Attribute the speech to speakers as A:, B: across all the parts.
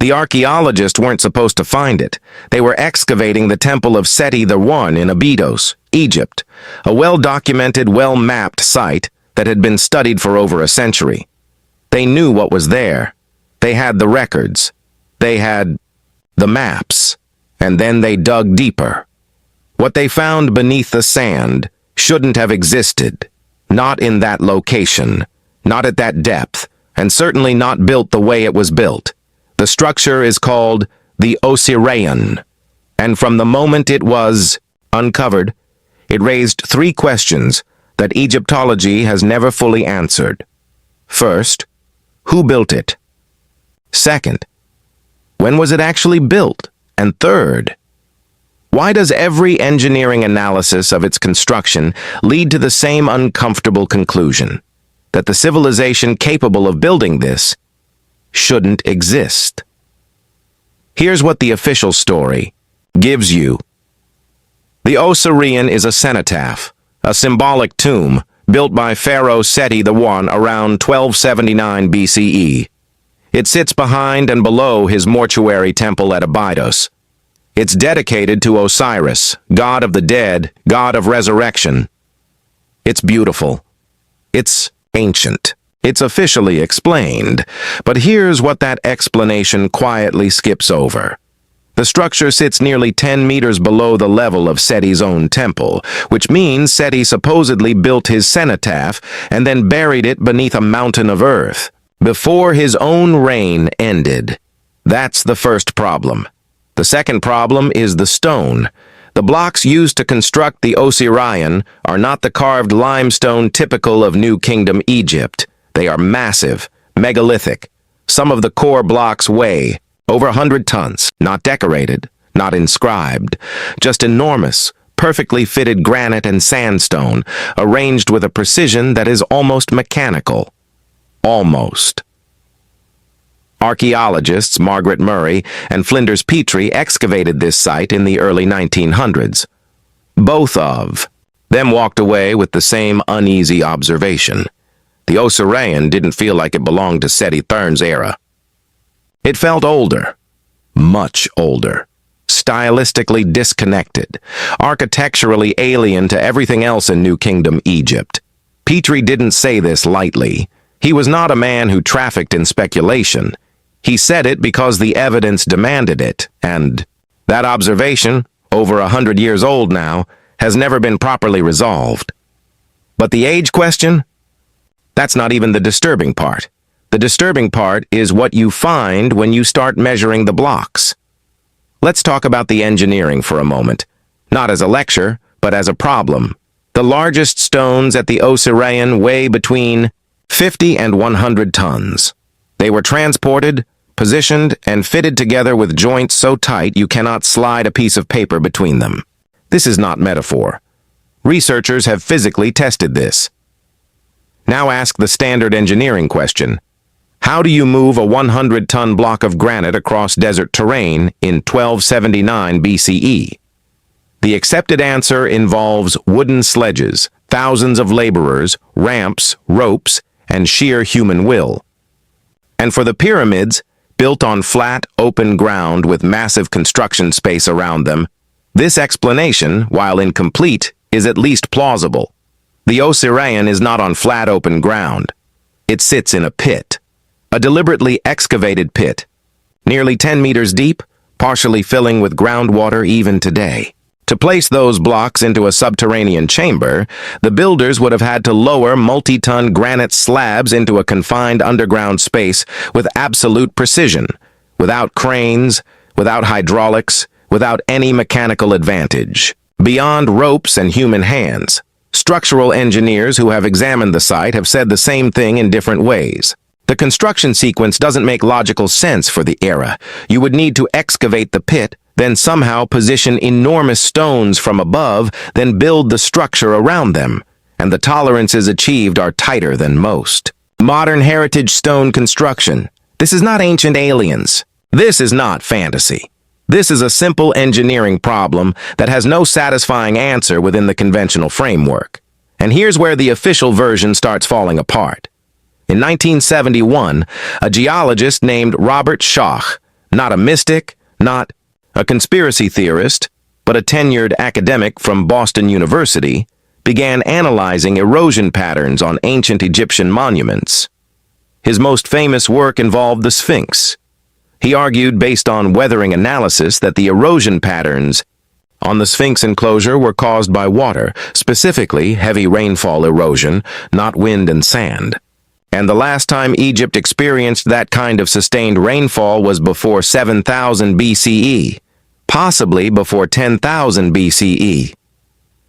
A: The archaeologists weren't supposed to find it. They were excavating the temple of Seti I in Abydos, Egypt, a well-documented, well-mapped site that had been studied for over a century. They knew what was there. They had the records. They had the maps. And then they dug deeper. What they found beneath the sand shouldn't have existed. Not in that location, not at that depth, and certainly not built the way it was built. The structure is called the Osireion, and from the moment it was uncovered, it raised three questions that Egyptology has never fully answered. First, who built it? Second, when was it actually built? And third, why does every engineering analysis of its construction lead to the same uncomfortable conclusion, that the civilization capable of building this shouldn't exist? Here's what the official story gives you. The Osireion is a cenotaph, a symbolic tomb built by Pharaoh Seti I around 1279 BCE. It sits behind and below his mortuary temple at Abydos. It's dedicated to Osiris, god of the dead, god of resurrection. It's beautiful. It's ancient. It's officially explained, but here's what that explanation quietly skips over. The structure sits nearly 10 meters below the level of Seti's own temple, which means Seti supposedly built his cenotaph and then buried it beneath a mountain of earth before his own reign ended. That's the first problem. The second problem is the stone. The blocks used to construct the Osireion are not the carved limestone typical of New Kingdom Egypt. They are massive, megalithic. Some of the core blocks weigh over 100 tons, not decorated, not inscribed, just enormous, perfectly fitted granite and sandstone, arranged with a precision that is almost mechanical. Almost. Archaeologists Margaret Murray and Flinders Petrie excavated this site in the early 1900s. Both of them walked away with the same uneasy observation. The Osireion didn't feel like it belonged to Seti I's era. It felt older, much older, stylistically disconnected, architecturally alien to everything else in New Kingdom Egypt. Petrie didn't say this lightly. He was not a man who trafficked in speculation. He said it because the evidence demanded it, and that observation, over 100 years old now, has never been properly resolved. But the age question? That's not even the disturbing part. The disturbing part is what you find when you start measuring the blocks. Let's talk about the engineering for a moment, not as a lecture, but as a problem. The largest stones at the Osireion weigh between 50 and 100 tons. They were transported, positioned, and fitted together with joints so tight you cannot slide a piece of paper between them. This is not metaphor. Researchers have physically tested this. Now ask the standard engineering question. How do you move a 100-ton block of granite across desert terrain in 1279 BCE? The accepted answer involves wooden sledges, thousands of laborers, ramps, ropes, and sheer human will. And for the pyramids, built on flat, open ground with massive construction space around them, this explanation, while incomplete, is at least plausible. The Osireion is not on flat, open ground. It sits in a pit. A deliberately excavated pit, nearly 10 meters deep, partially filling with groundwater even today. To place those blocks into a subterranean chamber, the builders would have had to lower multi-ton granite slabs into a confined underground space with absolute precision, without cranes, without hydraulics, without any mechanical advantage. Beyond ropes and human hands, structural engineers who have examined the site have said the same thing in different ways. The construction sequence doesn't make logical sense for the era. You would need to excavate the pit, then somehow position enormous stones from above, then build the structure around them. And the tolerances achieved are tighter than most. Modern heritage stone construction. This is not ancient aliens. This is not fantasy. This is a simple engineering problem that has no satisfying answer within the conventional framework. And here's where the official version starts falling apart. In 1971, a geologist named Robert Schoch Not a mystic, not a conspiracy theorist, but a tenured academic from Boston University, began analyzing erosion patterns on ancient Egyptian monuments. His most famous work involved the Sphinx. He argued, based on weathering analysis, that the erosion patterns on the Sphinx enclosure were caused by water, specifically heavy rainfall erosion, not wind and sand. And the last time Egypt experienced that kind of sustained rainfall was before 7000 BCE, possibly before 10,000 BCE.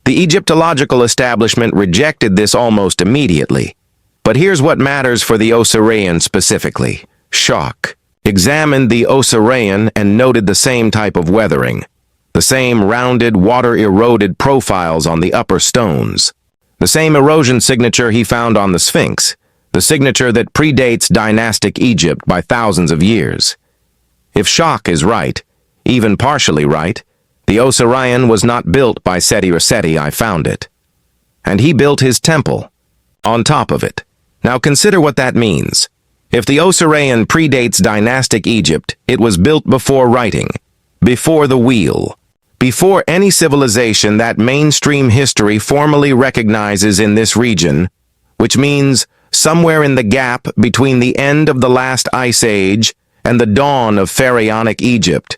A: The Egyptological establishment rejected this almost immediately. But here's what matters for the Osireion specifically. Shock examined the Osireion and noted the same type of weathering, the same rounded, water-eroded profiles on the upper stones, the same erosion signature he found on the Sphinx, the signature that predates dynastic Egypt by thousands of years. If Shock is right, even partially right, the Osireion was not built by Seti or Seti. I found it. And he built his temple on top of it. Now consider what that means. If the Osireion predates dynastic Egypt, it was built before writing, before the wheel, before any civilization that mainstream history formally recognizes in this region, which means somewhere in the gap between the end of the last ice age and the dawn of pharaonic Egypt.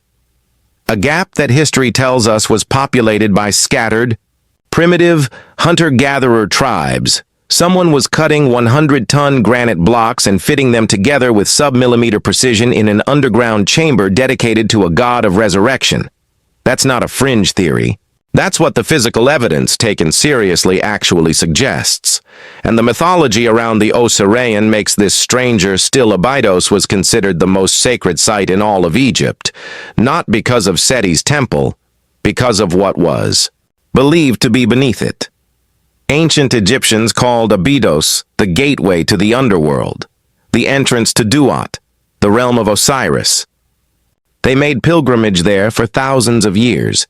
A: A gap that history tells us was populated by scattered, primitive, hunter-gatherer tribes. Someone was cutting 100-ton granite blocks and fitting them together with sub-millimeter precision in an underground chamber dedicated to a god of resurrection. That's not a fringe theory. That's what the physical evidence, taken seriously, actually suggests. And the mythology around the Osireion makes this stranger still. Abydos was considered the most sacred site in all of Egypt, not because of Seti's temple, because of what was believed to be beneath it. Ancient Egyptians called Abydos the gateway to the underworld, the entrance to Duat, the realm of Osiris. They made pilgrimage there for thousands of years.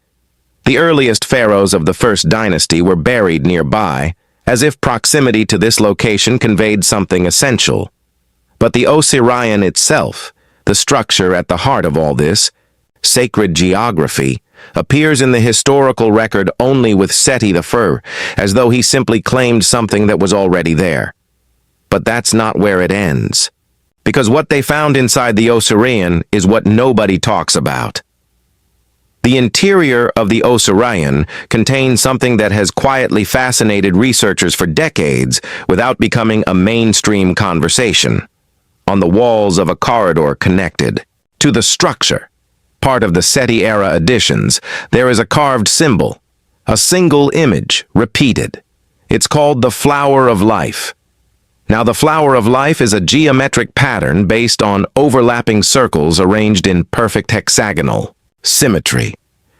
A: The earliest pharaohs of the first dynasty were buried nearby, as if proximity to this location conveyed something essential. But the Osireion itself, the structure at the heart of all this, sacred geography, appears in the historical record only with Seti I, as though he simply claimed something that was already there. But that's not where it ends, because what they found inside the Osireion is what nobody talks about. The interior of the Osireion contains something that has quietly fascinated researchers for decades without becoming a mainstream conversation. On the walls of a corridor connected to the structure, part of the Seti-era additions, there is a carved symbol, a single image, repeated. It's called the Flower of Life. Now, the Flower of Life is a geometric pattern based on overlapping circles arranged in perfect hexagonal symmetry.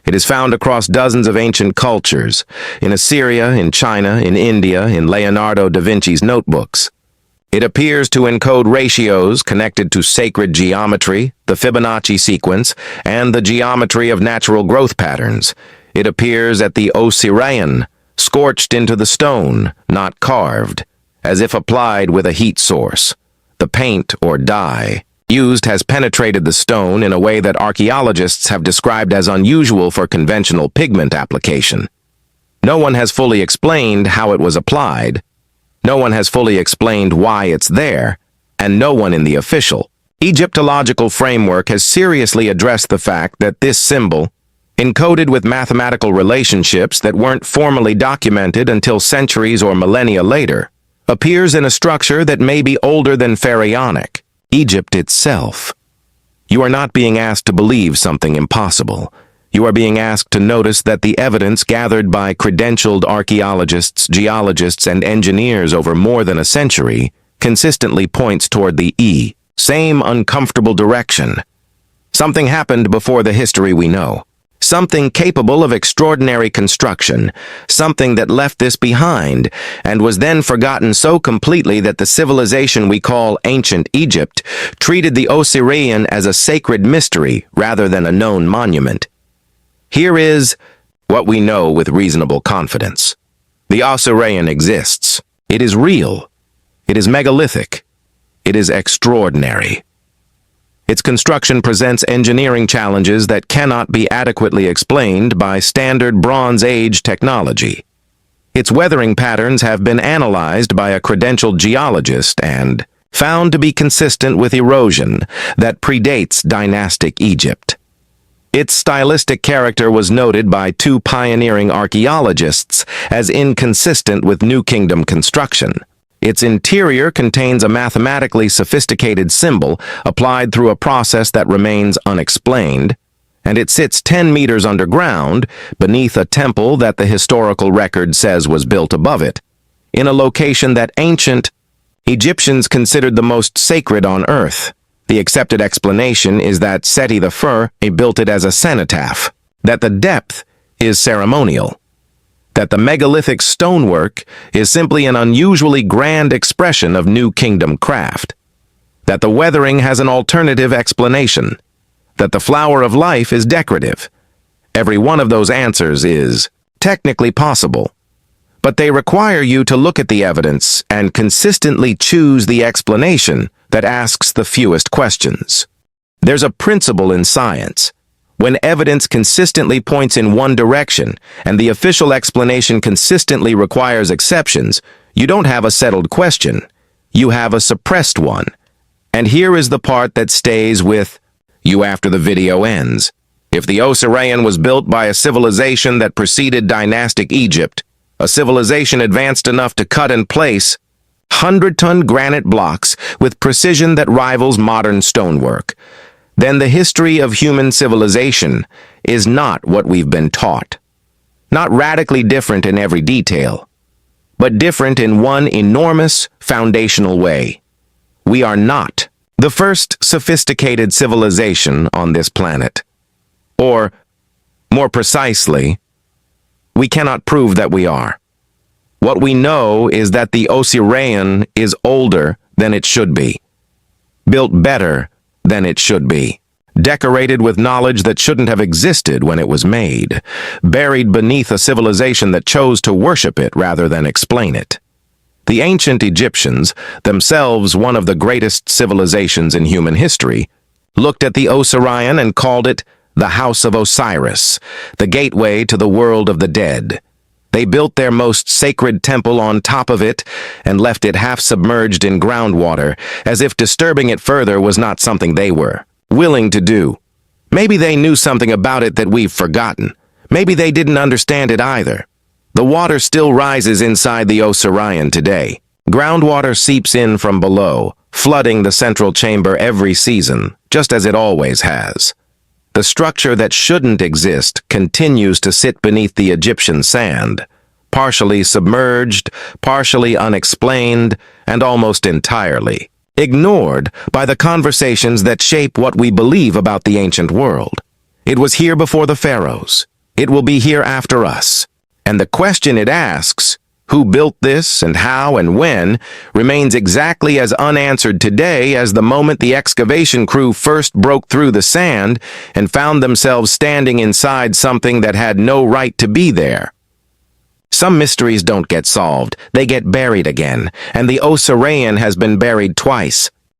A: It is found across dozens of ancient cultures, in Assyria, in China, in India, in Leonardo da Vinci's notebooks. It appears to encode ratios connected to sacred geometry, the Fibonacci sequence, and the geometry of natural growth patterns. It appears at the Osireion, scorched into the stone, not carved, as if applied with a heat source. The paint or dye used has penetrated the stone in a way that archaeologists have described as unusual for conventional pigment application. No one has fully explained how it was applied. No one has fully explained why it's there, and no one in the official Egyptological framework has seriously addressed the fact that this symbol, encoded with mathematical relationships that weren't formally documented until centuries or millennia later, appears in a structure that may be older than pharaonic Egypt itself. You are not being asked to believe something impossible. You are being asked to notice that the evidence gathered by credentialed archaeologists, geologists, and engineers over more than a century consistently points toward the same uncomfortable direction. Something happened before the history we know. Something capable of extraordinary construction, something that left this behind and was then forgotten so completely that the civilization we call ancient Egypt treated the Osireion as a sacred mystery rather than a known monument. Here is what we know with reasonable confidence. The Osireion exists. It is real. It is megalithic. It is extraordinary. Its construction presents engineering challenges that cannot be adequately explained by standard Bronze Age technology. Its weathering patterns have been analyzed by a credentialed geologist and found to be consistent with erosion that predates dynastic Egypt. Its stylistic character was noted by two pioneering archaeologists as inconsistent with New Kingdom construction. Its interior contains a mathematically sophisticated symbol applied through a process that remains unexplained, and it sits 10 meters underground beneath a temple that the historical record says was built above it, in a location that ancient Egyptians considered the most sacred on earth. The accepted explanation is that Seti I built it as a cenotaph, that the depth is ceremonial, that the megalithic stonework is simply an unusually grand expression of New Kingdom craft, that the weathering has an alternative explanation, that the flower of life is decorative. Every one of those answers is technically possible, but they require you to look at the evidence and consistently choose the explanation that asks the fewest questions. There's a principle in science. When evidence consistently points in one direction and the official explanation consistently requires exceptions, you don't have a settled question. You have a suppressed one. And here is the part that stays with you after the video ends. If the Osireion was built by a civilization that preceded dynastic Egypt, a civilization advanced enough to cut and place 100-ton granite blocks with precision that rivals modern stonework, then the history of human civilization is not what we've been taught. Not radically different in every detail, but different in one enormous foundational way. We are not the first sophisticated civilization on this planet. Or, more precisely, we cannot prove that we are. What we know is that the Osireion is older than it should be, built better than it should be, decorated with knowledge that shouldn't have existed when it was made, buried beneath a civilization that chose to worship it rather than explain it. The ancient Egyptians, themselves one of the greatest civilizations in human history, looked at the Osireion and called it the House of Osiris, the gateway to the world of the dead. They built their most sacred temple on top of it and left it half submerged in groundwater, as if disturbing it further was not something they were willing to do. Maybe they knew something about it that we've forgotten. Maybe they didn't understand it either. The water still rises inside the Osireion today. Groundwater seeps in from below, flooding the central chamber every season, just as it always has. The structure that shouldn't exist continues to sit beneath the Egyptian sand, partially submerged, partially unexplained, and almost entirely ignored by the conversations that shape what we believe about the ancient world. It was here before the pharaohs. It will be here after us. And the question it asks, who built this and how and when, remains exactly as unanswered today as the moment the excavation crew first broke through the sand and found themselves standing inside something that had no right to be there. Some mysteries don't get solved, they get buried again, and the Osireion has been buried twice.